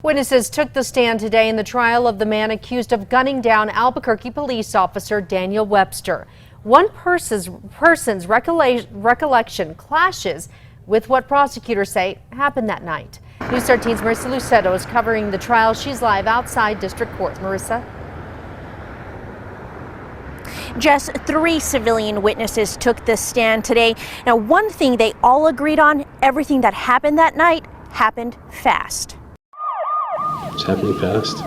Witnesses took the stand today in the trial of the man accused of gunning down Albuquerque police officer Daniel Webster. One person's recollection clashes with what prosecutors say happened that night. News 13's Marissa Luceto is covering the trial. She's live outside District Court. Marissa? Just 3 civilian witnesses took the stand today. Now, one thing they all agreed on, everything that happened that night happened fast. It's happening fast.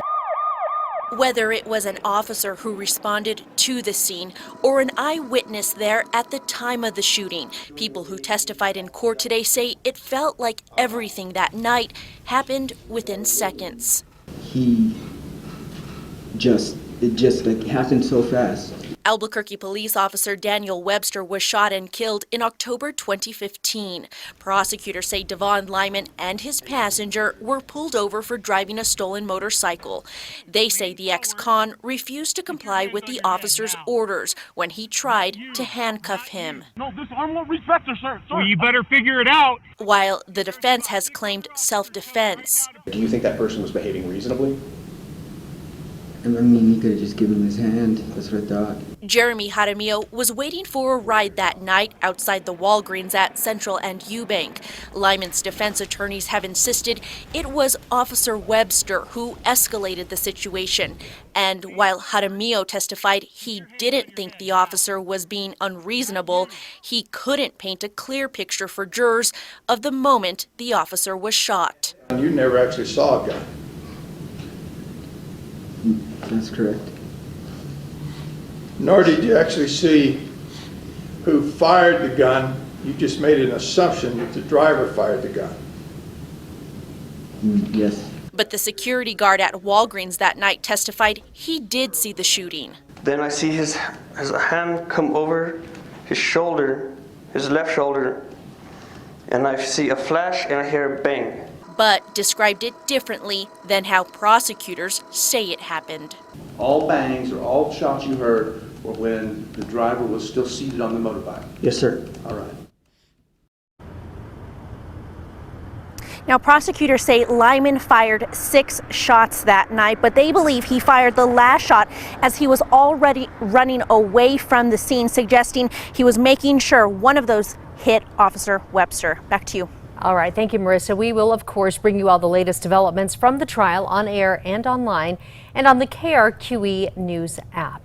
Whether it was an officer who responded to the scene or an eyewitness there at the time of the shooting, people who testified in court today say it felt like everything that night happened within seconds. It just like happened so fast. Albuquerque police officer Daniel Webster was shot and killed in October 2015. Prosecutors say Devon Lymon and his passenger were pulled over for driving a stolen motorcycle. They say the ex-con refused to comply with the officer's orders when he tried to handcuff him. No, this arm won't reach back there, sir. Well, you better figure it out. While the defense has claimed self-defense. Do you think that person was behaving reasonably? I mean, he could have just given him his hand. That's what I thought. Jeremy Jaramillo was waiting for a ride that night outside the Walgreens at Central and Eubank. Lyman's defense attorneys have insisted it was Officer Webster who escalated the situation. And while Jaramillo testified he didn't think the officer was being unreasonable, he couldn't paint a clear picture for jurors of the moment the officer was shot. You never actually saw a gun. That's correct. Nor did you actually see who fired the gun. You just made an assumption that the driver fired the gun. Yes. But the security guard at Walgreens that night testified he did see the shooting. Then I see his hand come over his shoulder, his left shoulder, and I see a flash and I hear a bang. But described it differently than how prosecutors say it happened. All bangs or all shots you heard were when the driver was still seated on the motorbike? Yes, sir. All right. Now, prosecutors say Lymon fired 6 shots that night, but they believe he fired the last shot as he was already running away from the scene, suggesting he was making sure one of those hit Officer Webster. Back to you. All right. Thank you, Marissa. We will, of course, bring you all the latest developments from the trial on air and online and on the KRQE News app.